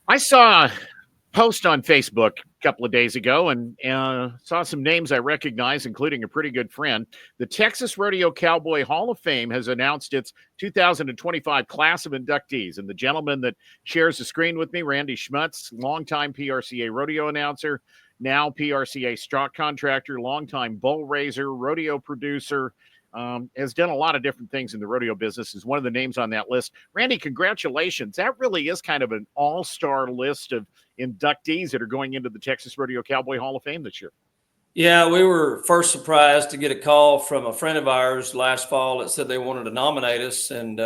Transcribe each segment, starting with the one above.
I saw a post on Facebook a couple of days ago and saw some names I recognize, including a pretty good friend. The Texas Rodeo Cowboy Hall of Fame has announced its 2025 class of inductees. And the gentleman that shares the screen with me, Randy Schmutz, longtime PRCA rodeo announcer, now PRCA stock contractor, longtime bull raiser, rodeo producer, has done a lot of different things in the rodeo business, is one of the names on that list. Randy, congratulations. That really is kind of an all-star list of inductees that are going into the Texas Rodeo Cowboy Hall of Fame this year. Yeah, we were first surprised to get a call from a friend of ours last fall that said they wanted to nominate us, and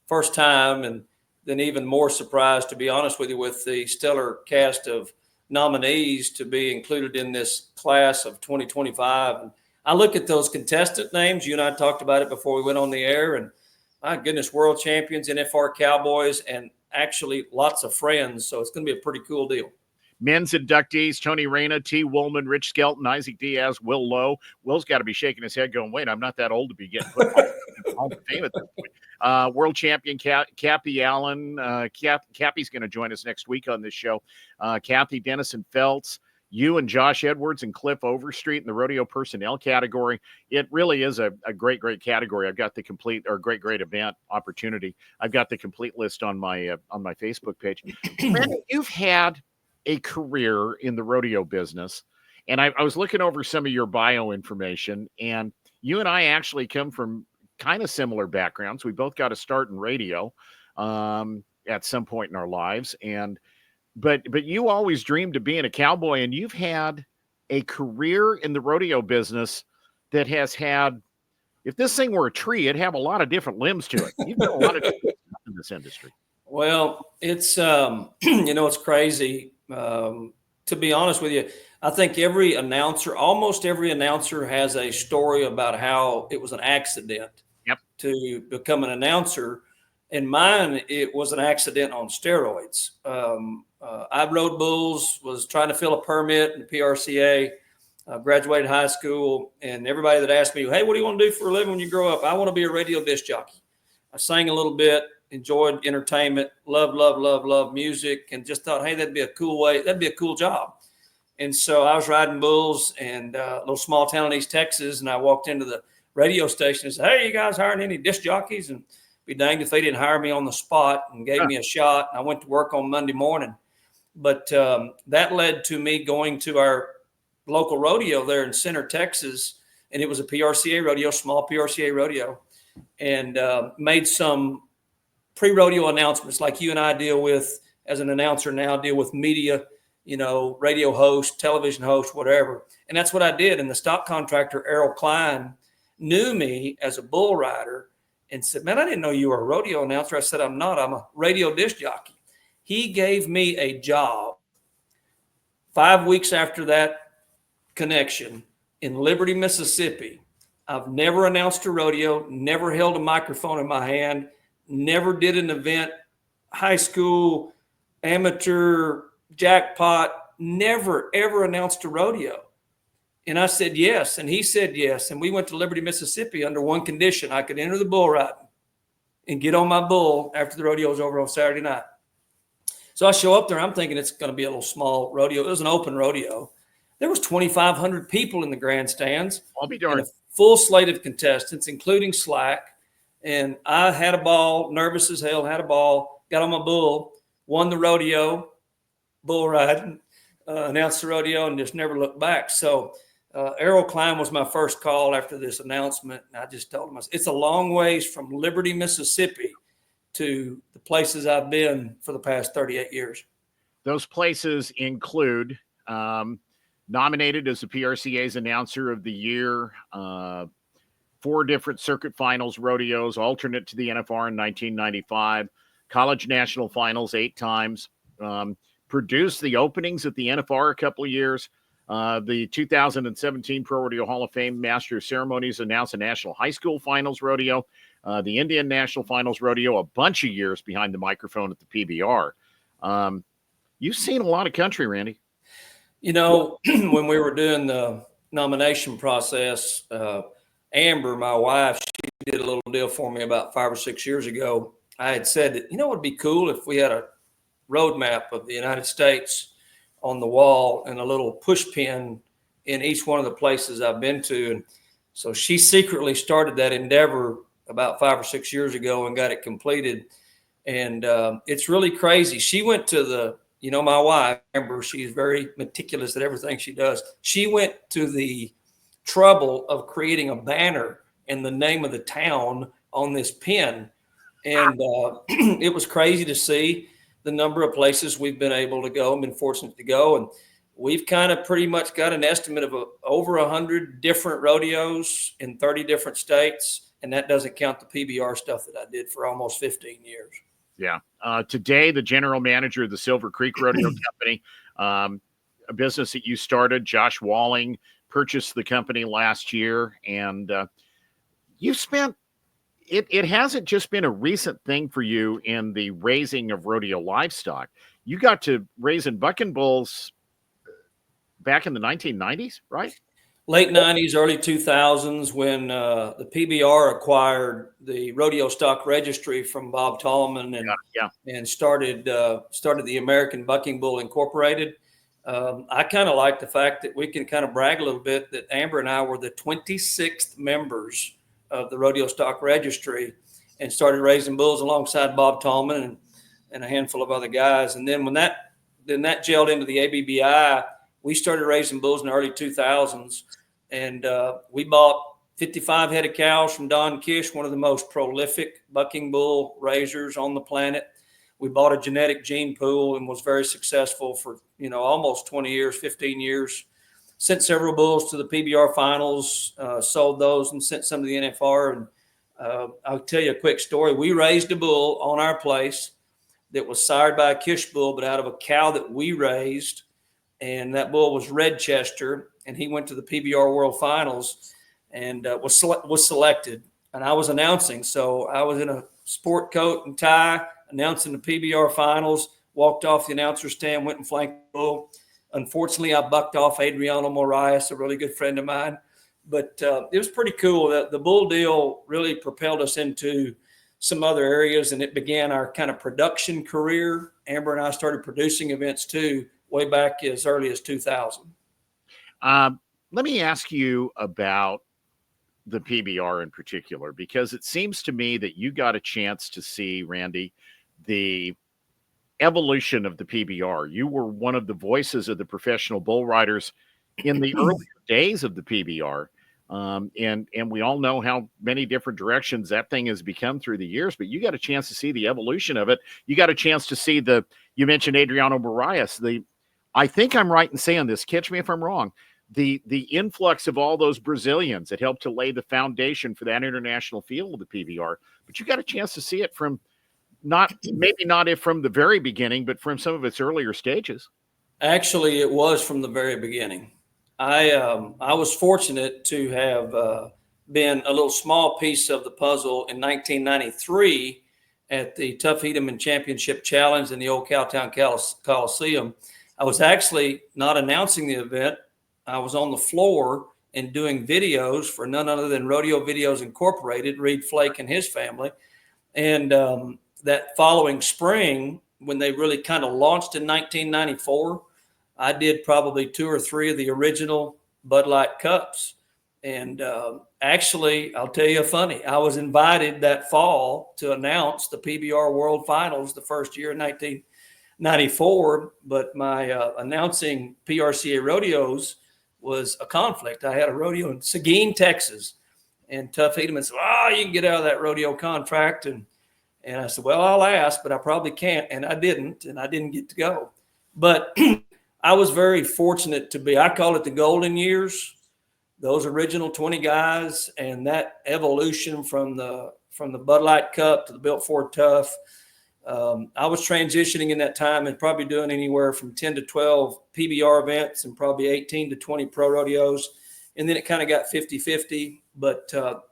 first time, and then even more surprised, to be honest with you, with the stellar cast of nominees to be included in this class of 2025. And I look at those contestant names. You and I talked about it before we went on the air, and my goodness, world champions, NFR Cowboys, and actually lots of friends. So it's going to be a pretty cool deal. Men's inductees: Tony Reyna, T. Woolman, Rich Skelton, Isaac Diaz, Will Lowe. Will's got to be shaking his head going, wait, I'm not that old to be getting put in Hall of Fame at this point. World champion Cappy Allen. Cappy's going to join us next week on this show. Kathy Dennison Feltz, you and Josh Edwards and Cliff Overstreet in the rodeo personnel category. It really is a great category. I've got the complete, or great event opportunity. I've got the complete list on my Facebook page. Randy, you've had a career in the rodeo business, and I was looking over some of your bio information, and you and I actually come from kind of similar backgrounds. We both got a start in radio at some point in our lives, and but you always dreamed of being a cowboy, and you've had a career in the rodeo business that has had, if this thing were a tree, it'd have a lot of different limbs to it. You've done a lot of different stuff in this industry. Well, it's it's crazy. To be honest with you, I think almost every announcer has a story about how it was an accident to become an announcer. And mine, it was an accident on steroids. I rode bulls, was trying to fill a permit in the PRCA, graduated high school, and everybody that asked me, hey, what do you want to do for a living when you grow up? I want to be a radio disc jockey. I sang a little bit, enjoyed entertainment, love music, and just thought, hey, that'd be a cool job. And so I was riding bulls and a little small town in East Texas, and I walked into the radio station and said, hey, you guys hiring any disc jockeys? And be danged if they didn't hire me on the spot and gave me a shot. And I went to work on Monday morning. But that led to me going to our local rodeo there in Center, Texas, and it was a PRCA rodeo, small PRCA rodeo, and made some pre-rodeo announcements like you and I deal with as an announcer now, deal with media, radio host, television host, whatever. And that's what I did. And the stock contractor, Errol Klein, knew me as a bull rider and said, man, I didn't know you were a rodeo announcer. I said, I'm not. I'm a radio disc jockey. He gave me a job 5 weeks after that connection in Liberty, Mississippi. I've never announced a rodeo, never held a microphone in my hand, never did an event, high school, amateur, jackpot, never, ever announced a rodeo. And I said yes, and he said yes. And we went to Liberty, Mississippi under one condition. I could enter the bull riding and get on my bull after the rodeo was over on Saturday night. So I show up there. I'm thinking it's going to be a little small rodeo. It was an open rodeo. There was 2,500 people in the grandstands. I'll be darned. A full slate of contestants, including slack. And I had a ball, nervous as hell, had a ball, got on my bull, won the rodeo, bull riding, announced the rodeo, and just never looked back. So Errol Klein was my first call after this announcement. And I just told him, it's a long ways from Liberty, Mississippi to the places I've been for the past 38 years. Those places include nominated as the PRCA's Announcer of the Year, 4 different circuit finals rodeos, alternate to the NFR in 1995, college national finals 8 times, produced the openings at the NFR a couple of years, the 2017 Pro Rodeo Hall of Fame Master of Ceremonies, announced a national high school finals rodeo, the Indian National Finals Rodeo, a bunch of years behind the microphone at the PBR. You've seen a lot of country, Randy. When we were doing the nomination process, Amber, my wife, she did a little deal for me about 5 or 6 years ago. I had said that, it would be cool if we had a road map of the United States on the wall and a little push pin in each one of the places I've been to. And so she secretly started that endeavor about 5 or 6 years ago and got it completed. And it's really crazy. She went to my wife, Amber, she's very meticulous at everything she does. She went to the trouble of creating a banner and the name of the town on this pin. And it was crazy to see the number of places we've been able to go and been fortunate to go. And we've kind of pretty much got an estimate of over 100 different rodeos in 30 different states. And that doesn't count the PBR stuff that I did for almost 15 years. Yeah. Today, the general manager of the Silver Creek Rodeo Company, a business that you started, Josh Walling, purchased the company last year. And you've spent, it hasn't just been a recent thing for you in the raising of rodeo livestock. You got to raising bucking bulls back in the 1990s, right? Late 90s, early 2000s, when the PBR acquired the Rodeo Stock Registry from Bob Tallman and started the American Bucking Bull Incorporated. I kind of like the fact that we can kind of brag a little bit that Amber and I were the 26th members of the Rodeo Stock Registry and started raising bulls alongside Bob Tallman and a handful of other guys. And then when that gelled into the ABBI, we started raising bulls in the early 2000s, and we bought 55 head of cows from Don Kish, one of the most prolific bucking bull raisers on the planet. We bought a genetic gene pool and was very successful for, almost 20 years, 15 years. Sent several bulls to the PBR finals, sold those and sent some to the NFR. And I'll tell you a quick story. We raised a bull on our place that was sired by a Kish bull, but out of a cow that we raised. And that bull was Redchester, and he went to the PBR World Finals and was selected. And I was announcing, so I was in a sport coat and tie announcing the PBR Finals. Walked off the announcer stand, went and flanked the bull. Unfortunately, I bucked off Adriano Moraes, a really good friend of mine. But it was pretty cool. The bull deal really propelled us into some other areas, and it began our kind of production career. Amber and I started producing events too, way back as early as 2000. Let me ask you about the PBR in particular, because it seems to me that you got a chance to see, Randy, the evolution of the PBR. You were one of the voices of the professional bull riders in the early days of the PBR. And we all know how many different directions that thing has become through the years, but you got a chance to see the evolution of it. You got a chance to see you mentioned Adriano Moraes, I think I'm right in saying this, catch me if I'm wrong, the influx of all those Brazilians that helped to lay the foundation for that international field of the PBR. But you got a chance to see it from maybe not from the very beginning, but from some of its earlier stages. Actually, it was from the very beginning. I was fortunate to have been a little small piece of the puzzle in 1993 at the Tough Hedeman Championship Challenge in the old Cowtown Coliseum. I was actually not announcing the event. I was on the floor and doing videos for none other than Rodeo Videos Incorporated, Reed Flake and his family. And that following spring, when they really kind of launched in 1994, I did probably 2 or 3 of the original Bud Light Cups. And actually, I'll tell you funny, I was invited that fall to announce the PBR World Finals the first year in 1994, but my announcing PRCA rodeos was a conflict. I had a rodeo in Seguin, Texas, and Tough Hedeman said, you can get out of that rodeo contract. And I said, well, I'll ask, but I probably can't. And I didn't get to go. But I was very fortunate to I call it the golden years, those original 20 guys, and that evolution from the Bud Light Cup to the Built Ford Tough. I was transitioning in that time and probably doing anywhere from 10 to 12 PBR events and probably 18 to 20 pro rodeos. And then it kind of got 50-50, but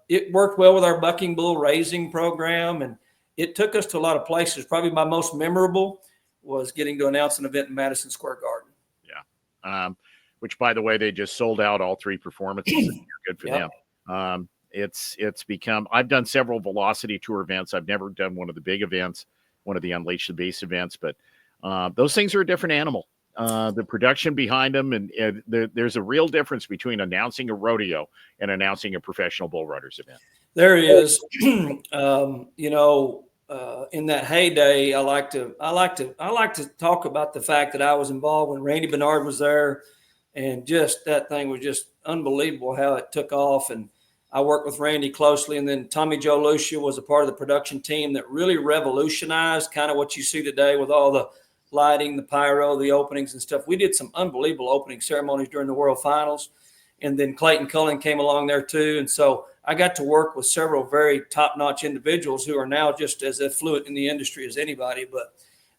it worked well with our bucking bull raising program. And it took us to a lot of places. Probably my most memorable was getting to announce an event in Madison Square Garden. Yeah. Which, by the way, they just sold out all 3 performances. Good for them. It's become, I've done several Velocity Tour events. I've never done one of the big events, one of the Unleash the Beast events, but Those things are a different animal. The production behind them, and there's a real difference between announcing a rodeo and announcing a professional bull riders event. There is, in that heyday, I like to talk about the fact that I was involved when Randy Bernard was there, and just that thing was just unbelievable how it took off. And I worked with Randy closely, and then Tommy Joe Lucia was a part of the production team that really revolutionized kind of what you see today with all the lighting, the pyro, the openings and stuff. We did some unbelievable opening ceremonies during the World Finals, and then Clayton Cullen came along there too. And so I got to work with several very top-notch individuals who are now just as affluent in the industry as anybody. But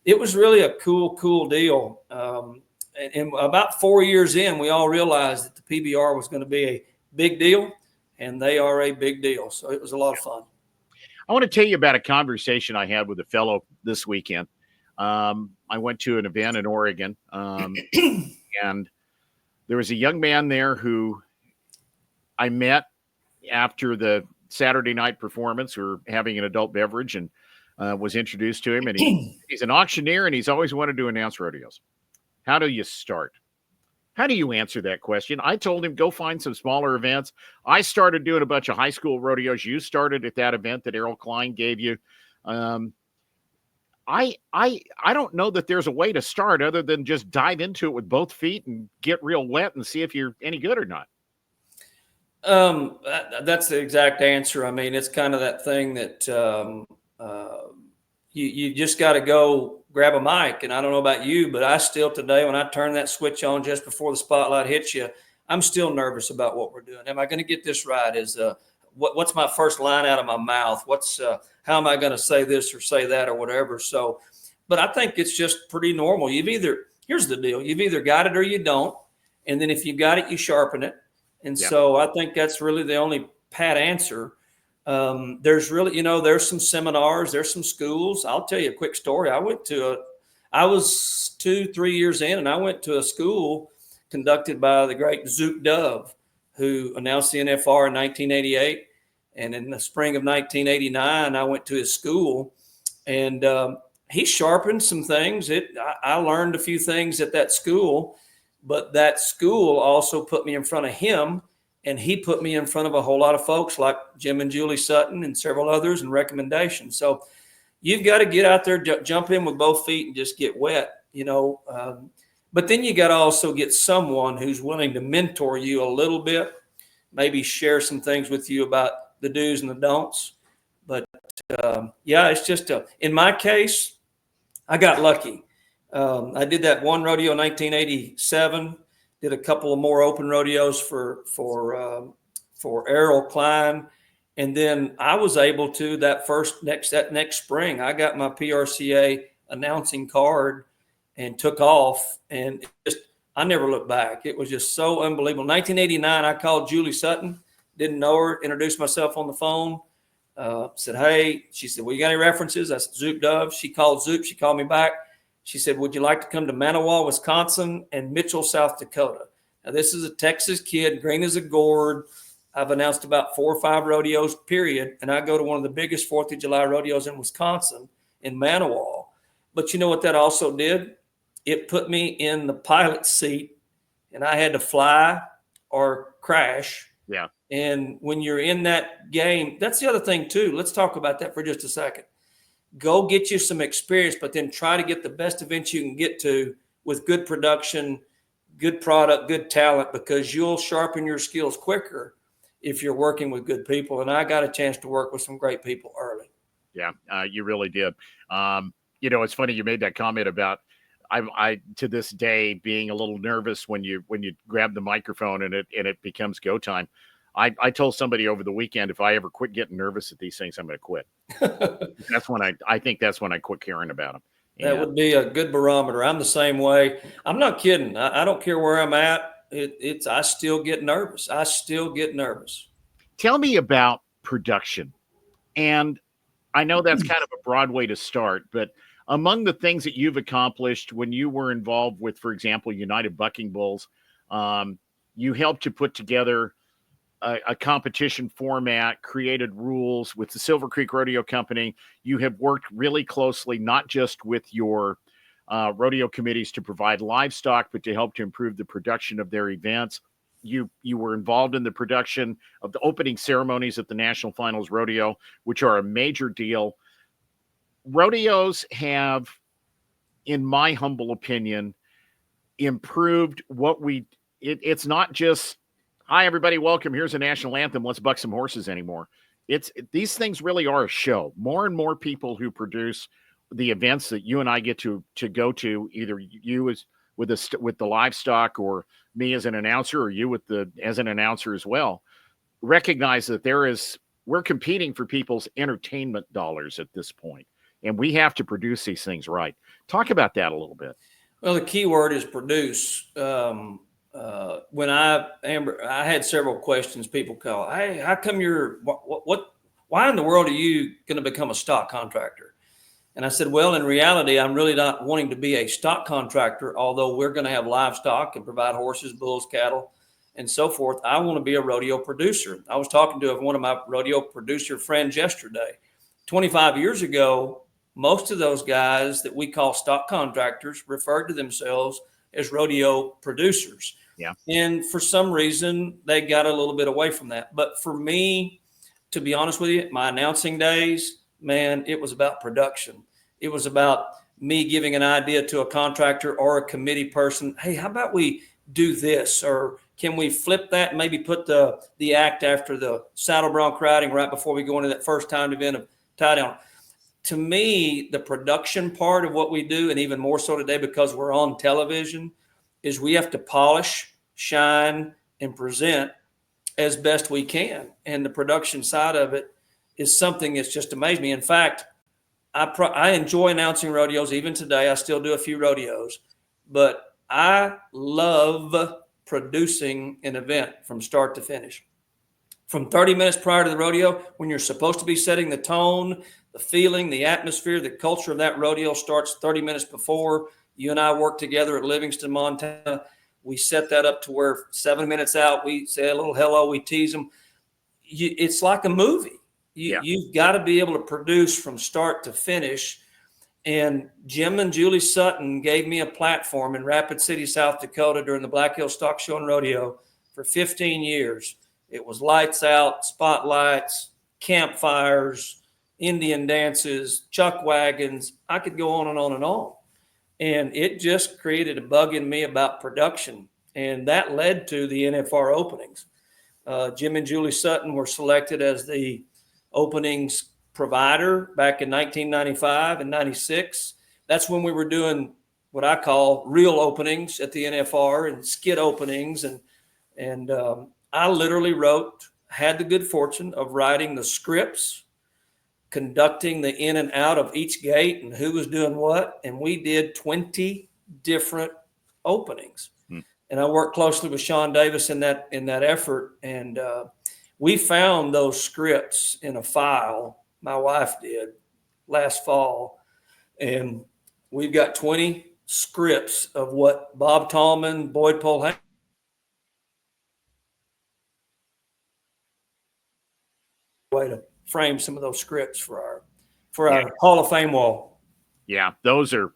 it was really a cool deal. And about 4 years in, we all realized that the PBR was going to be a big deal, and they are a big deal. So it was a lot of fun. I want to tell you about a conversation I had with a fellow this weekend. I went to an event in Oregon, and there was a young man there who I met after the Saturday night performance. We were having an adult beverage, and was introduced to him. And he's an auctioneer, and he's always wanted to announce rodeos. How do you start? How do you answer that question? I told him, go find some smaller events. I started doing a bunch of high school rodeos. You started at that event that Errol Klein gave you. I don't know that there's a way to start other than just dive into it with both feet and get real wet and see if you're any good or not. That's the exact answer. I mean, it's kind of that thing that you just got to go grab a mic. And I don't know about you, but I still today, when I turn that switch on just before the spotlight hits you, I'm still nervous about what we're doing. Am I going to get this right? What's my first line out of my mouth? How am I going to say this or say that or whatever? So, but I think it's just pretty normal. Here's the deal. You've either got it or you don't. And then if you got it, you sharpen it. And so I think that's really the only pat answer. There's really, there's some seminars, there's some schools. I'll tell you a quick story. I was 2-3 years in, and I went to a school conducted by the great Zook Dove, who announced the NFR in 1988. And in the spring of 1989, I went to his school, and he sharpened some things. I learned a few things at that school, but that school also put me in front of him, and he put me in front of a whole lot of folks like Jim and Julie Sutton and several others and recommendations. So you've got to get out there, jump in with both feet and just get wet, but then you got to also get someone who's willing to mentor you a little bit, maybe share some things with you about the do's and the don'ts. But it's just in my case, I got lucky. I did that one rodeo in 1987, did a couple of more open rodeos for Errol Klein. And then I was able to that next spring, I got my PRCA announcing card and took off, and I never looked back. It was just so unbelievable. 1989, I called Julie Sutton, didn't know her, introduced myself on the phone, said, hey, she said, well, you got any references? I said, Zook Dove. She called Zook. She called me back. She said, would you like to come to Manawa, Wisconsin, and Mitchell, South Dakota? Now, this is a Texas kid, green as a gourd. I've announced about 4 or 5 rodeos, period, and I go to one of the biggest 4th of July rodeos in Wisconsin, in Manawa. But you know what that also did? It put me in the pilot seat, and I had to fly or crash. Yeah. And when you're in that game, that's the other thing too. Let's talk about that for just a second. Go get you some experience, but then try to get the best events you can get to with good production, good product, good talent, because you'll sharpen your skills quicker if you're working with good people. And I got a chance to work with some great people early. Yeah, you really did. It's funny you made that comment about I to this day being a little nervous when you grab the microphone and it becomes go time. I told somebody over the weekend, if I ever quit getting nervous at these things, I'm going to quit. That's when I think that's when I quit caring about them. That would be a good barometer. I'm the same way. I'm not kidding. I don't care where I'm at. I still get nervous. Tell me about production. And I know that's kind of a broad way to start, but among the things that you've accomplished when you were involved with, for example, United Bucking Bulls, you helped to put together a competition format, created rules with the Silver Creek Rodeo Company. You have worked really closely, not just with your rodeo committees to provide livestock, but to help to improve the production of their events. You were involved in the production of the opening ceremonies at the National Finals Rodeo, which are a major deal. Rodeos have, in my humble opinion, improved what it's not just, hi everybody, welcome, here's a national anthem, let's buck some horses anymore. These things really are a show. More and more people who produce the events that you and I get to go to, either you as with the livestock, or me as an announcer, or you as an announcer as well, recognize that we're competing for people's entertainment dollars at this point, and we have to produce these things right. Talk about that a little bit. Well, the key word is produce. When I had several questions. People call, hey, how come why in the world are you going to become a stock contractor? And I said, well, in reality, I'm really not wanting to be a stock contractor, although we're going to have livestock and provide horses, bulls, cattle, and so forth. I want to be a rodeo producer. I was talking to one of my rodeo producer friends yesterday. 25 years ago, most of those guys that we call stock contractors referred to themselves as rodeo producers. Yeah. And for some reason, they got a little bit away from that. But for me, to be honest with you, my announcing days, man, it was about production. It was about me giving an idea to a contractor or a committee person. Hey, how about we do this? Or can we flip that and maybe put the act after the saddle bronc riding right before we go into that first timed event of tie down? To me, the production part of what we do, and even more so today because we're on television, is we have to polish, shine, and present as best we can. And the production side of it is something that's just amazed me. In fact, I enjoy announcing rodeos. Even today, I still do a few rodeos. But I love producing an event from start to finish. From 30 minutes prior to the rodeo, when you're supposed to be setting the tone, the feeling, the atmosphere, the culture of that rodeo starts 30 minutes before. You and I work together at Livingston, Montana. We set that up to where 7 minutes out, we say a little hello, we tease them. It's like a movie. You've got to be able to produce from start to finish. And Jim and Julie Sutton gave me a platform in Rapid City, South Dakota during the Black Hills Stock Show and Rodeo for 15 years. It was lights out, spotlights, campfires, Indian dances, chuck wagons. I could go on and on and on. And it just created a bug in me about production. And that led to the NFR openings. Jim and Julie Sutton were selected as the openings provider back in 1995 and 96. That's when we were doing what I call real openings at the NFR and skid openings. And I literally had the good fortune of writing the scripts, conducting the in and out of each gate and who was doing what. And we did 20 different openings. And I worked closely with Sean Davis in that effort. And we found those scripts in a file, my wife did, last fall. And we've got 20 scripts of what Bob Tallman, Boyd Polham, way to frame some of those scripts for our Hall of Fame wall. Yeah, those are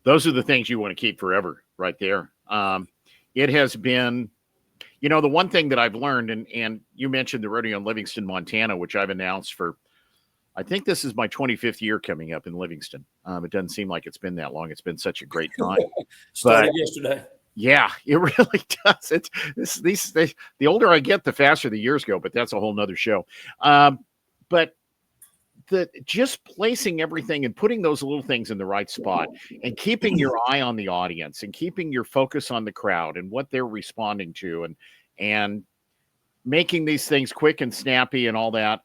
the things you want to keep forever right there. It has been, the one thing that I've learned, and you mentioned the rodeo in Livingston, Montana, which I've announced for, I think this is my 25th year coming up in Livingston. It doesn't seem like it's been that long. It's been such a great time. Started yesterday. Yeah, it really does. The older I get, the faster the years go, but that's a whole nother show. But just placing everything and putting those little things in the right spot and keeping your eye on the audience and keeping your focus on the crowd and what they're responding to and making these things quick and snappy and all that.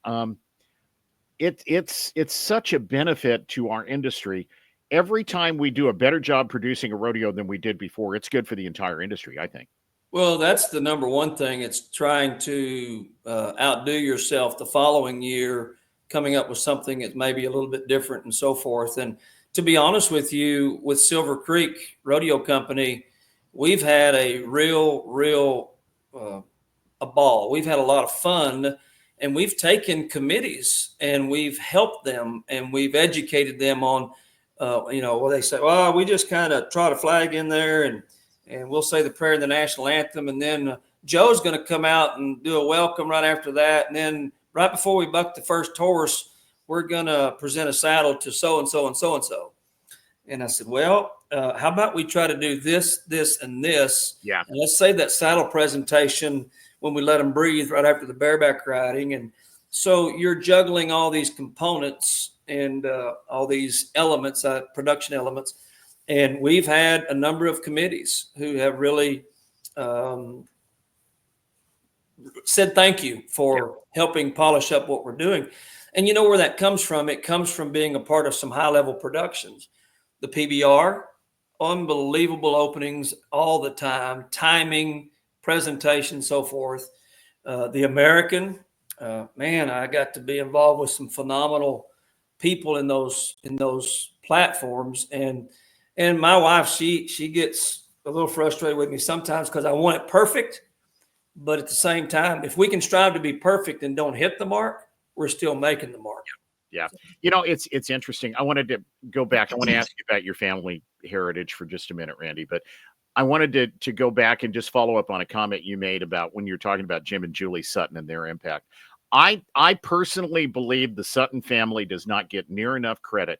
It's such a benefit to our industry. Every time we do a better job producing a rodeo than we did before, it's good for the entire industry, I think. Well, that's the number one thing. It's trying to outdo yourself the following year, coming up with something that's maybe a little bit different and so forth. And to be honest with you, with Silver Creek Rodeo Company, we've had a real a ball. We've had a lot of fun, and we've taken committees and we've helped them and we've educated them on Where they say, well, we just kind of trot a flag in there and we'll say the prayer and the national anthem. And then Joe's going to come out and do a welcome right after that. And then right before we buck the first horse, we're going to present a saddle to so-and-so and so-and-so. And I said, well, how about we try to do this, this, and this? Yeah. And let's save that saddle presentation when we let them breathe right after the bareback riding. And so you're juggling all these components and all these elements, production elements. And we've had a number of committees who have really said thank you for helping polish up what we're doing. And you know where that comes from? It comes from being a part of some high-level productions. The PBR, unbelievable openings all the time, timing, presentation, so forth. The American, man, I got to be involved with some phenomenal people in those platforms. And my wife, she gets a little frustrated with me sometimes because I want it perfect. But at the same time, if we can strive to be perfect and don't hit the mark, we're still making the mark. Yeah. You know, it's interesting. I wanted to go back. I want to ask you about your family heritage for just a minute, Randy, but I wanted to go back and just follow up on a comment you made about when you're talking about Jim and Julie Sutton and their impact. I personally believe the Sutton family does not get near enough credit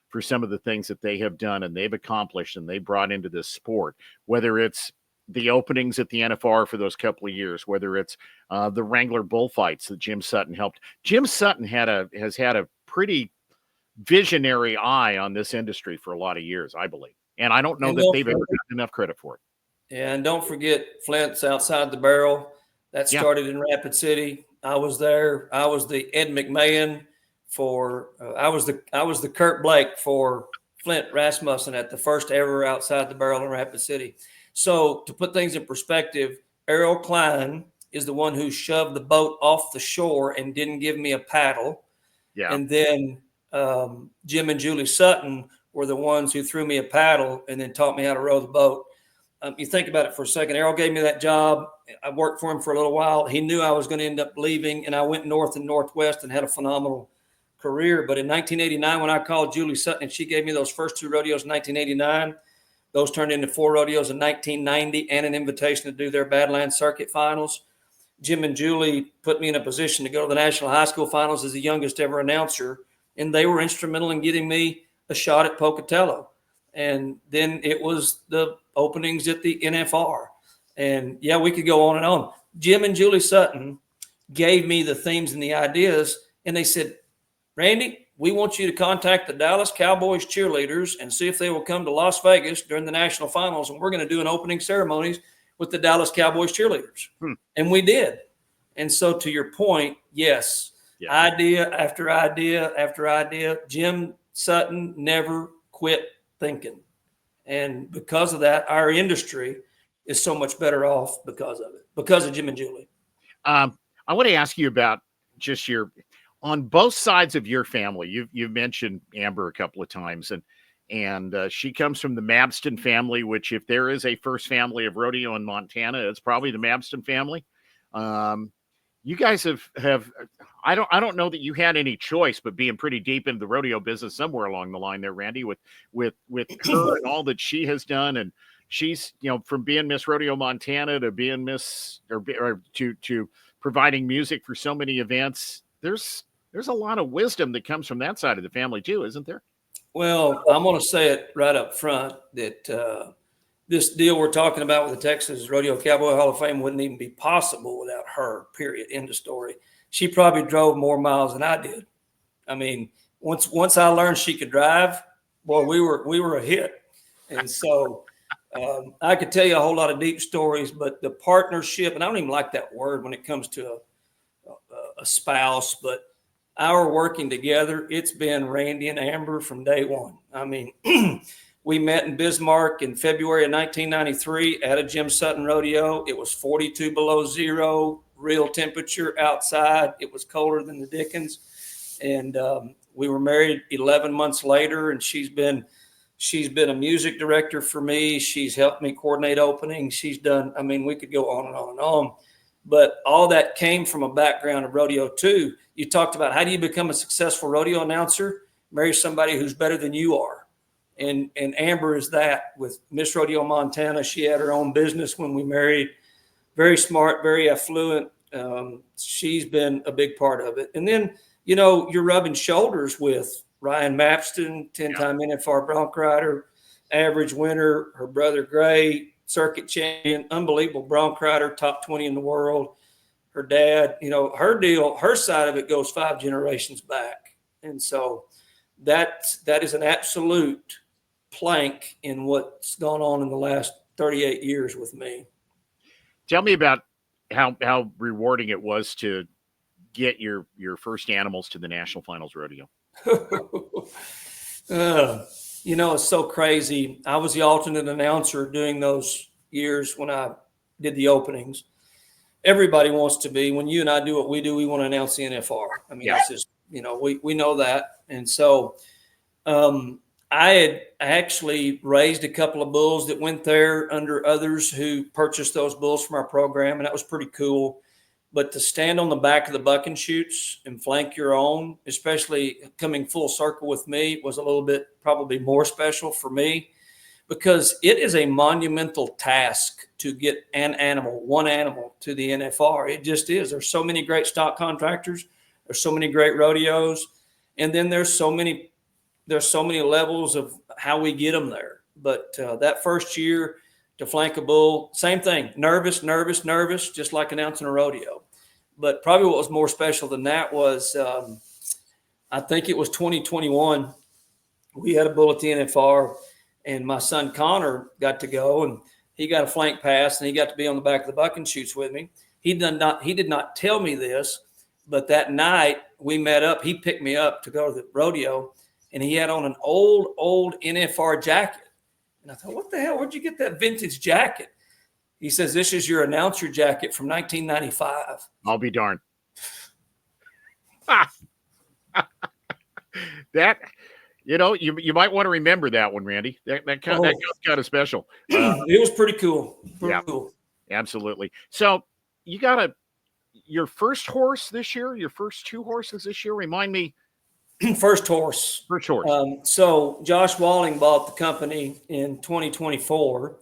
for some of the things that they have done and they've accomplished and they brought into this sport, whether it's the openings at the NFR for those couple of years, whether it's the Wrangler bullfights that Jim Sutton helped. Jim Sutton has had a pretty visionary eye on this industry for a lot of years, I believe. And I don't know that they've ever gotten enough credit for it. And don't forget Flint's Outside the Barrel. That started in Rapid City. I was there. I was the Ed McMahon for I was the Kurt Blake for Flint Rasmussen at the first ever Outside the Barrel in Rapid City. So to put things in perspective, Errol Klein is the one who shoved the boat off the shore and didn't give me a paddle. Yeah. And then Jim and Julie Sutton were the ones who threw me a paddle and then taught me how to row the boat. You think about it for a second. Errol gave me that job. I worked for him for a little while. He knew I was going to end up leaving, and I went north and northwest and had a phenomenal career. But in 1989, when I called Julie Sutton and she gave me those first 2 rodeos in 1989, those turned into 4 rodeos in 1990 and an invitation to do their Badlands Circuit finals. Jim and Julie put me in a position to go to the National High School finals as the youngest ever announcer, and they were instrumental in getting me a shot at Pocatello. And then it was the openings at the NFR. And, yeah, we could go on and on. Jim and Julie Sutton gave me the themes and the ideas, and they said, Randy, we want you to contact the Dallas Cowboys cheerleaders and see if they will come to Las Vegas during the national finals, and we're going to do an opening ceremonies with the Dallas Cowboys cheerleaders. And we did. And so to your point, yes, idea after idea after idea. Jim Sutton never quit thinking. And because of that, our industry is so much better off because of it, because of Jim and Julie. I want to ask you about just on both sides of your family. You've mentioned Amber a couple of times, and she comes from the Mabston family, which if there is a first family of rodeo in Montana, it's probably the Mabston family. You guys have I don't know that you had any choice but being pretty deep into the rodeo business somewhere along the line there, Randy, with her and all that she has done. And she's, from being Miss Rodeo Montana to being Miss or to providing music for so many events. There's a lot of wisdom that comes from that side of the family too, isn't there? Well, I'm going to say it right up front that this deal we're talking about with the Texas Rodeo Cowboy Hall of Fame wouldn't even be possible without her, period, end of story. She probably drove more miles than I did. I mean, once I learned she could drive, boy, we were a hit. And so I could tell you a whole lot of deep stories, but the partnership, and I don't even like that word when it comes to a spouse, but our working together, it's been Randy and Amber from day one. I mean, we met in Bismarck in February of 1993 at a Jim Sutton rodeo. It was 42 below zero, real temperature outside. It was colder than the Dickens. And we were married 11 months later, and she's been a music director for me. She's helped me coordinate openings. She's done, I mean, we could go on and on and on. But all that came from a background of rodeo too. You talked about how do you become a successful rodeo announcer? Marry somebody who's better than you are. And Amber is that with Miss Rodeo Montana. She had her own business when we married. Very smart, very affluent. She's been a big part of it. And then, you're rubbing shoulders with Ryan Mapston, 10-time NFR bronc rider, average winner, her brother Gray, circuit champion, unbelievable bronc rider, top 20 in the world. Her dad, her side of it goes 5 generations back. And so that is an absolute plank in what's gone on in the last 38 years with me. Tell me about how rewarding it was to get your first animals to the National Finals Rodeo. It's so crazy. I was the alternate announcer during those years when I did the openings. Everybody wants to be. When you and I do what we do, we want to announce the NFR. I mean, It's just, we know that. And so I had actually raised a couple of bulls that went there under others who purchased those bulls from our program, and that was pretty cool. But to stand on the back of the buck and shoots and flank your own, especially coming full circle with me, was a little bit probably more special for me, because it is a monumental task to get one animal to the NFR. It just is. There's so many great stock contractors. There's so many great rodeos. And then there's so many levels of how we get them there. But that first year to flank a bull, same thing, nervous, just like announcing a rodeo. But probably what was more special than that was, I think it was 2021. We had a bull at the NFR, and my son Connor got to go, and he got a flank pass, and he got to be on the back of the buck and shoots with me. He did not tell me this, but that night we met up. He picked me up to go to the rodeo, and he had on an old NFR jacket. And I thought, what the hell? Where'd you get that vintage jacket? He says, this is your announcer jacket from 1995. I'll be darned. That, you might want to remember that one, Randy. That kind of special. It was pretty cool. Cool. Absolutely. So you got your first horse this year, your first 2 horses this year. Remind me. First horse. So Josh Walling bought the company in 2024.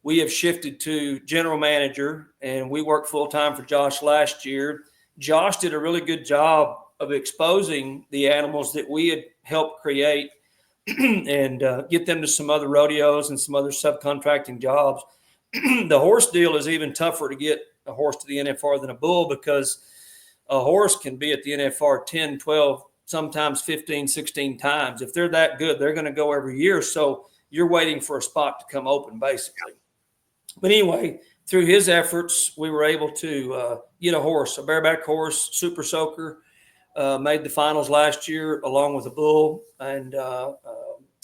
We have shifted to general manager, and we worked full-time for Josh last year. Josh did a really good job of exposing the animals that we had helped create and get them to some other rodeos and some other subcontracting jobs. The horse deal is even tougher to get a horse to the NFR than a bull, because a horse can be at the NFR 10, 12, sometimes 15, 16 times. If they're that good, they're going to go every year. So you're waiting for a spot to come open, basically. But anyway, through his efforts, we were able to get a horse, a bareback horse, Super Soaker, made the finals last year along with a bull, and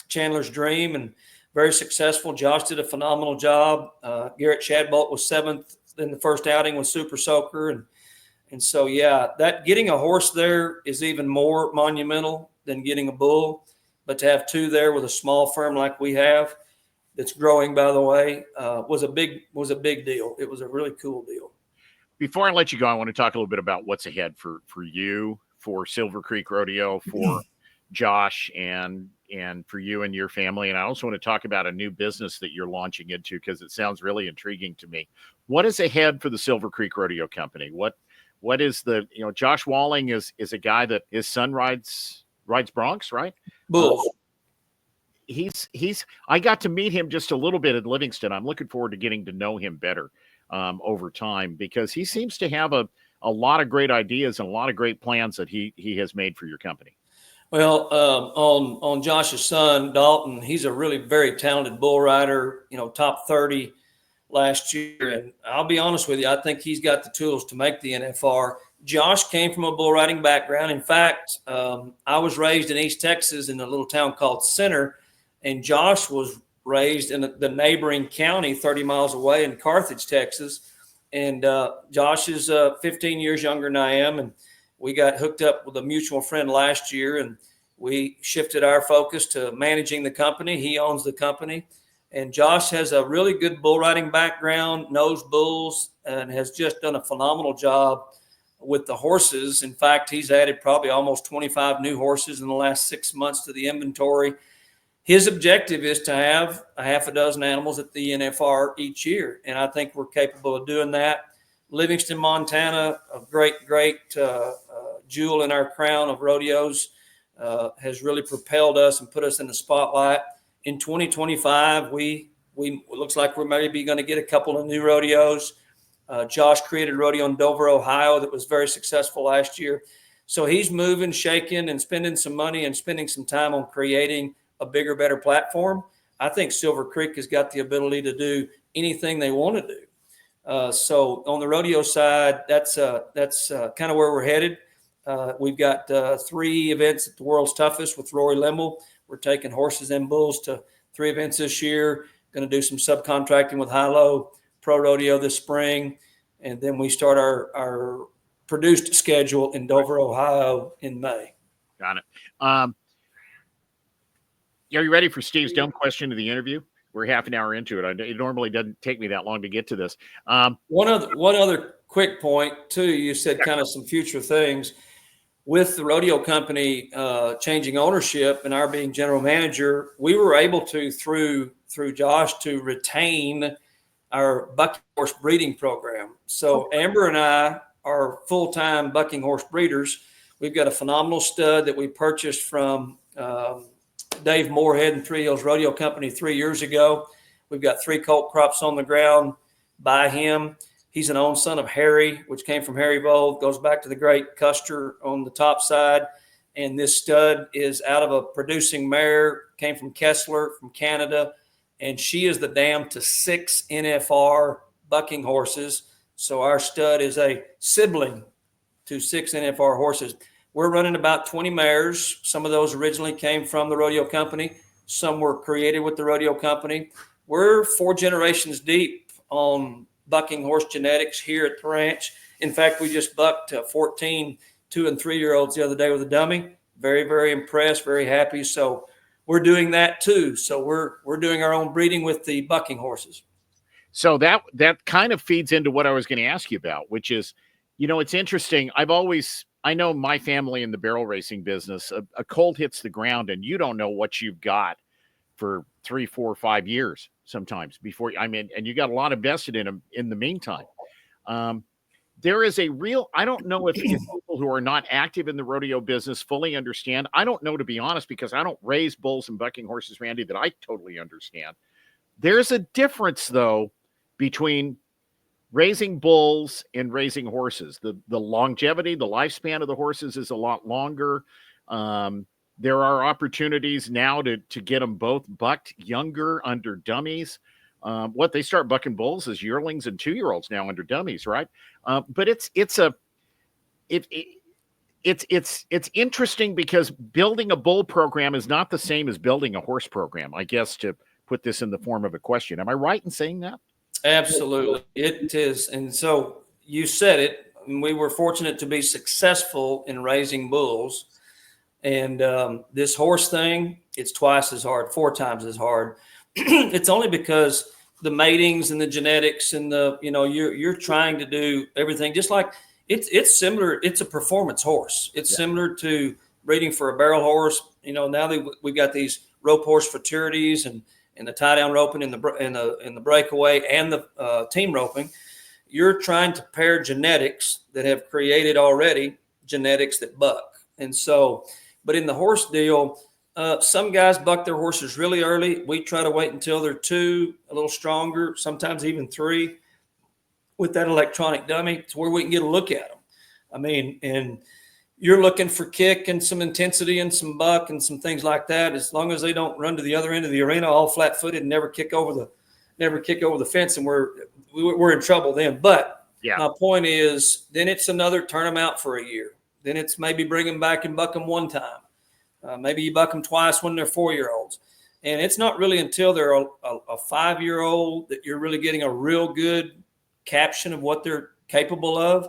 Chandler's Dream, and very successful. Josh did a phenomenal job. Garrett Shadbolt was 7th in the first outing with Super Soaker. And so, that getting a horse there is even more monumental than getting a bull. But to have 2 there with a small firm like we have, that's growing, by the way, was a big deal. It was a really cool deal. Before I let you go, I want to talk a little bit about what's ahead for you, for Silver Creek Rodeo, for Josh, and for you and your family. And I also want to talk about a new business that you're launching into, because it sounds really intriguing to me. What is ahead for the Silver Creek Rodeo Company? What is the, Josh Walling is a guy that his son rides broncs, right? Bulls. I got to meet him just a little bit at Livingston. I'm looking forward to getting to know him better over time, because he seems to have a lot of great ideas and a lot of great plans that he has made for your company. Well, on Josh's son, Dalton, he's a really very talented bull rider, top 30 last year. And I'll be honest with you, I think he's got the tools to make the NFR. Josh came from a bull riding background. In fact, I was raised in East Texas in a little town called Center, and Josh was raised in the neighboring county 30 miles away in Carthage, Texas. And Josh is 15 years younger than I am, and we got hooked up with a mutual friend last year, and we shifted our focus to managing the company. He owns the company. And Josh has a really good bull riding background, knows bulls, and has just done a phenomenal job with the horses. In fact, he's added probably almost 25 new horses in the last 6 months to the inventory. his objective is to have a half a dozen animals at the NFR each year. And I think we're capable of doing that. Livingston, Montana, a great jewel in our crown of rodeos, has really propelled us and put us in the spotlight. In 2025, we looks like we're maybe going to get a couple of new rodeos. Josh created a rodeo in Dover, Ohio that was very successful last year. So he's moving, shaking, and spending some money and spending some time on creating a bigger, better platform. I think Silver Creek has got the ability to do anything they want to do. So on the rodeo side, that's kind of where we're headed. We've got 3 events at the World's Toughest with Rory Limble. We're taking horses and bulls to 3 events this year. Going to do some subcontracting with High-Low Pro Rodeo this spring. And then we start our produced schedule in Dover, Ohio in May. Got it. Are you ready for Steve's dumb question of the interview? We're half an hour into it. It normally doesn't take me that long to get to this. One other quick point, too. You said kind of some future things. With the rodeo company changing ownership and our being general manager, we were able to, through Josh, to retain our bucking horse breeding program. So Amber and I are full-time bucking horse breeders. We've got a phenomenal stud that we purchased from Dave Moorhead and Three Hills Rodeo Company 3 years ago. We've got 3 colt crops on the ground by him. He's an own son of Harry, which came from Harry Vold, goes back to the great Custer on the top side. And this stud is out of a producing mare, came from Kessler from Canada. And she is the dam to 6 NFR bucking horses. So our stud is a sibling to 6 NFR horses. We're running about 20 mares. Some of those originally came from the rodeo company. Some were created with the rodeo company. We're 4 generations deep on bucking horse genetics here at the ranch. In fact, we just bucked 14 2- and 3-year-olds the other day with a dummy. Very, very impressed, very happy. So we're doing that too. So we're doing our own breeding with the bucking horses. So that kind of feeds into what I was going to ask you about, which is, it's interesting. I know my family in the barrel racing business, a colt hits the ground and you don't know what you've got for 3, 4, 5 years sometimes before, and you got a lot invested in them in the meantime. There is a real, I don't know if people who are not active in the rodeo business fully understand. I don't know, to be honest, because I don't raise bulls and bucking horses, Randy, that I totally understand. There's a difference, though, between raising bulls and raising horses. The longevity, the lifespan of the horses is a lot longer. There are opportunities now to get them both bucked younger under dummies. They start bucking bulls as yearlings and 2-year-olds now under dummies, right? But it's interesting because building a bull program is not the same as building a horse program, I guess, to put this in the form of a question. Am I right in saying that? Absolutely. It is. And so you said it, and we were fortunate to be successful in raising bulls. And this horse thing, it's twice as hard, 4 times as hard. It's only because the matings and the genetics and you're trying to do everything just like it's similar. It's a performance horse. It's similar to breeding for a barrel horse. Now we've got these rope horse futurities and the tie down roping in the breakaway and the team roping. You're trying to pair genetics that have created already genetics that buck. And so, but in the horse deal, some guys buck their horses really early. We try to wait until they're 2, a little stronger, sometimes even 3 with that electronic dummy to where we can get a look at them. And you're looking for kick and some intensity and some buck and some things like that. As long as they don't run to the other end of the arena all flat-footed and never kick over the fence, and we're in trouble then. But my point is, then it's another turn them out for a year. Then it's maybe bring them back and buck them 1 time. Maybe you buck them twice when they're 4-year-olds. And it's not really until they're a 5-year-old that you're really getting a real good caption of what they're capable of.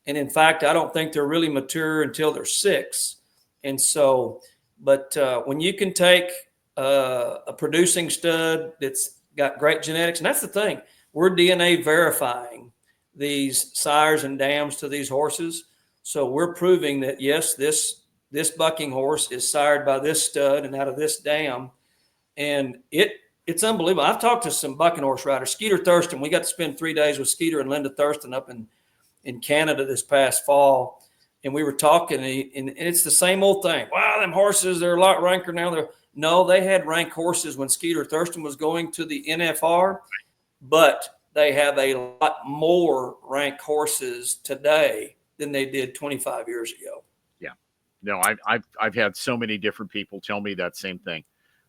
And in fact, I don't think they're really mature until they're 6. And so, but when you can take a producing stud that's got great genetics, and that's the thing, we're DNA verifying these sires and dams to these horses. So we're proving that, yes, this bucking horse is sired by this stud and out of this dam. and it's unbelievable. I've talked to some bucking horse riders. Skeeter Thurston, we got to spend 3 days with Skeeter and Linda Thurston up in Canada this past fall. And we were talking, and it's the same old thing. Wow, them horses, they're a lot ranker now. No, they had rank horses when Skeeter Thurston was going to the NFR, but they have a lot more rank horses today than they did 25 years ago. Yeah. No, I've had so many different people tell me that same thing.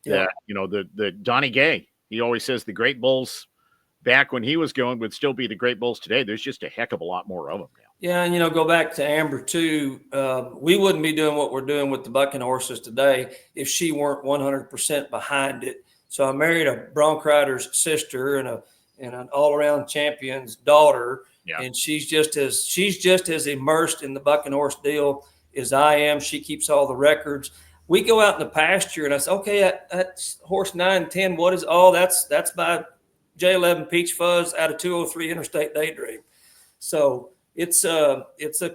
Yeah. That, the Donnie Gay, he always says the great bulls back when he was going would still be the great bulls today. There's just a heck of a lot more of them now. Yeah, and go back to Amber too. We wouldn't be doing what we're doing with the bucking horses today if she weren't 100% behind it. So I married a bronc rider's sister and an all-around champion's daughter, and she's just as immersed in the bucking horse deal as I am. She keeps all the records. We go out in the pasture, and I say, okay, that's horse 9-10. What is? Oh, that's my J11 Peach Fuzz out of 203 Interstate Daydream. So it's a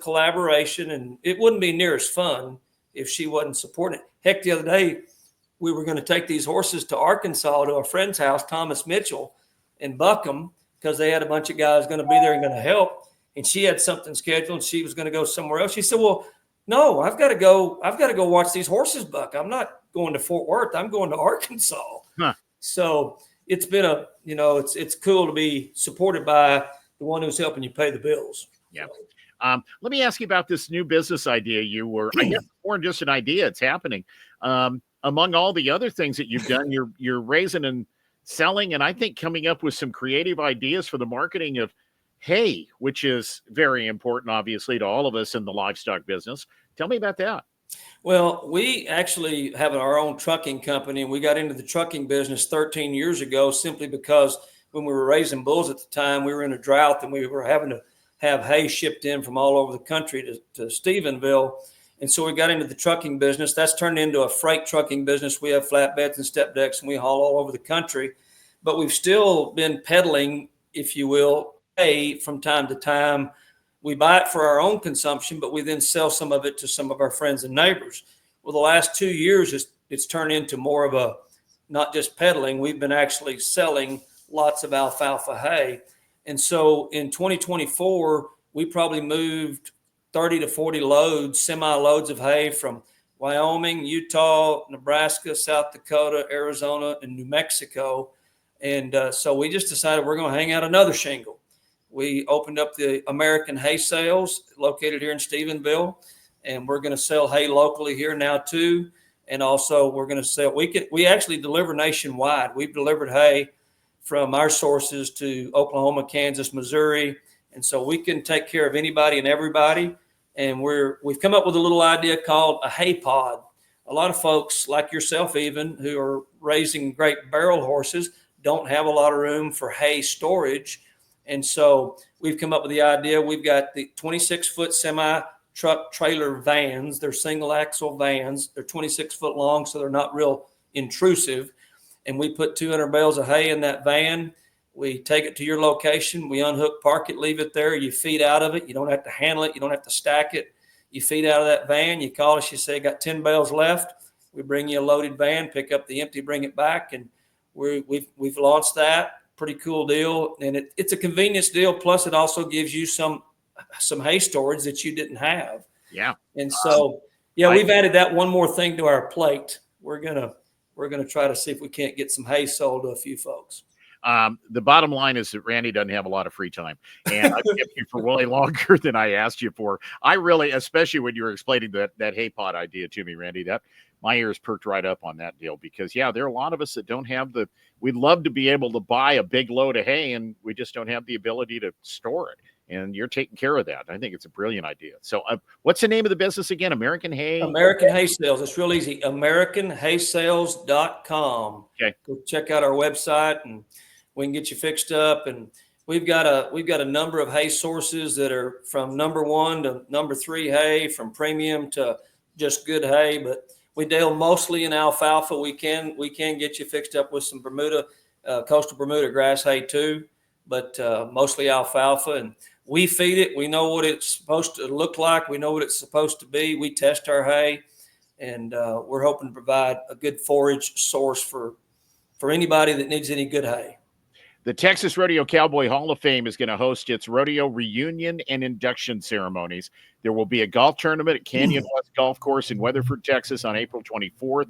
collaboration, and it wouldn't be near as fun if she wasn't supporting it. Heck, the other day we were going to take these horses to Arkansas to a friend's house, Thomas Mitchell, and buck them because they had a bunch of guys going to be there and going to help. And she had something scheduled. She was going to go somewhere else. She said, "Well, no, I've got to go watch these horses buck. I'm not going to Fort Worth. I'm going to Arkansas." Huh. So it's been it's cool to be supported by the one who's helping you pay the bills. Yeah. Let me ask you about this new business idea you were, I guess, more than just an idea. It's happening. Among all the other things that you've done, you're raising and selling, and I think coming up with some creative ideas for the marketing of hay, which is very important, obviously, to all of us in the livestock business. Tell me about that. Well, we actually have our own trucking company, and we got into the trucking business 13 years ago simply because when we were raising bulls at the time, we were in a drought and we were having to have hay shipped in from all over the country to Stephenville. And so we got into the trucking business. That's turned into a freight trucking business. We have flatbeds and step decks, and we haul all over the country. But we've still been peddling, if you will, hay from time to time. We buy it for our own consumption, but we then sell some of it to some of our friends and neighbors. Well, the last 2 years, it's turned into more of a not just peddling. We've been actually selling lots of alfalfa hay. And so in 2024, we probably moved 30 to 40 loads, semi-loads of hay from Wyoming, Utah, Nebraska, South Dakota, Arizona, and New Mexico. And so we just decided we're going to hang out another shingle. We opened up the American Hay Sales located here in Stephenville, and we're going to sell hay locally here now too. And also we're going to sell, we actually deliver nationwide. We've delivered hay from our sources to Oklahoma, Kansas, Missouri. And so we can take care of anybody and everybody. And we've come up with a little idea called a hay pod. A lot of folks like yourself even who are raising great barrel horses don't have a lot of room for hay storage. And so we've come up with the idea. We've got the 26-foot semi-truck trailer vans. They're single axle vans. They're 26 foot long, so they're not real intrusive. And we put 200 bales of hay in that van. We take it to your location. We unhook, park it, leave it there. You feed out of it. You don't have to handle it. You don't have to stack it. You feed out of that van. You call us. You say, got 10 bales left. We bring you a loaded van, pick up the empty, bring it back. And we've launched that. Pretty cool deal. And it's a convenience deal. Plus, it also gives you some hay storage that you didn't have. Yeah. And so, we've added that one more thing to our plate. We're gonna try to see if we can't get some hay sold to a few folks. The bottom line is that Randy doesn't have a lot of free time, and I've kept you for way longer than I asked you for. I really, especially when you were explaining that hay pod idea to me, Randy, that my ears perked right up on that deal because there are a lot of us that don't have we'd love to be able to buy a big load of hay and we just don't have the ability to store it. And you're taking care of that. I think it's a brilliant idea. So what's the name of the business again? American Hay? American Hay Sales. It's real easy. AmericanHaySales.com. Okay. Go check out our website and we can get you fixed up. And we've got a number of hay sources that are from number 1 to number 3 hay, from premium to just good hay. But we deal mostly in alfalfa. We can get you fixed up with some Bermuda, coastal Bermuda grass hay too, but mostly alfalfa. And we feed it. We know what it's supposed to look like. We know what it's supposed to be. We test our hay, and we're hoping to provide a good forage source for for anybody that needs any good hay. The Texas Rodeo Cowboy Hall of Fame is going to host its rodeo reunion and induction ceremonies. There will be a golf tournament at Canyon West Golf Course in Weatherford, Texas on April 24th.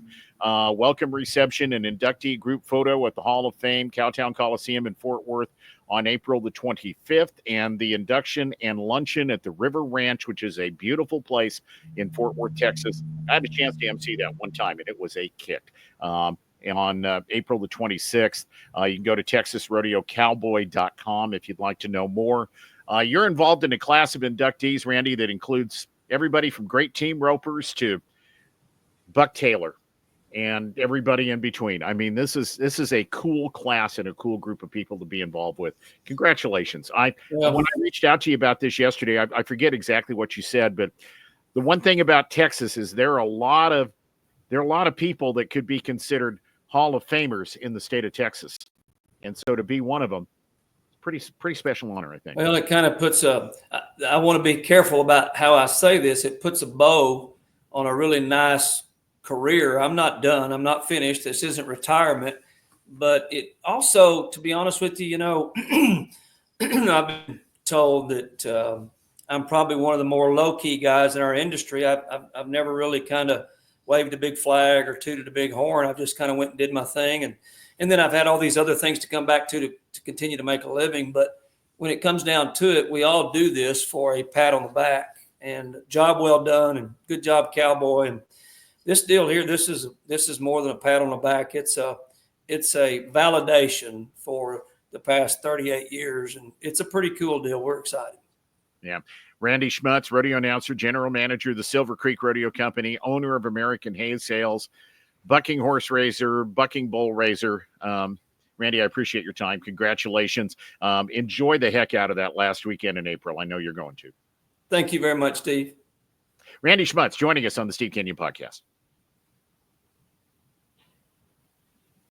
Welcome reception and inductee group photo at the Hall of Fame, Cowtown Coliseum in Fort Worth on April the 25th, and the induction and luncheon at the River Ranch, which is a beautiful place in Fort Worth, Texas. I had a chance to MC that one time, and it was a kick. On April the 26th. You can go to texasrodeocowboy.com if you'd like to know more. You're involved in a class of inductees, Randy, that includes everybody from great team ropers to Buck Taylor and everybody in between. I mean, this is a cool class and a cool group of people to be involved with. Congratulations. When I reached out to you about this yesterday, I forget exactly what you said, but the one thing about Texas is there are a lot of people that could be considered Hall of Famers in the state of Texas. And so to be one of them, pretty special honor, I think. Well, it kind of puts I want to be careful about how I say this. It puts a bow on a really nice career. I'm not done. I'm not finished. This isn't retirement. But it also, to be honest with you, I've been told that I'm probably one of the more low-key guys in our industry. I've never really kind of waved a big flag or tooted a big horn. I just kind of went and did my thing. And then I've had all these other things to come back to continue to make a living. But when it comes down to it, we all do this for a pat on the back and job well done and good job, Cowboy. And this deal here, this is more than a pat on the back. It's a validation for the past 38 years. And it's a pretty cool deal. We're excited. Yeah. Randy Schmutz, rodeo announcer, general manager of the Silver Creek Rodeo Company, owner of American Hay Sales, bucking horse raiser, bucking bull raiser. Randy, I appreciate your time. Congratulations. Enjoy the heck out of that last weekend in April. I know you're going to. Thank you very much, Steve. Randy Schmutz joining us on the Steve Kenyon podcast.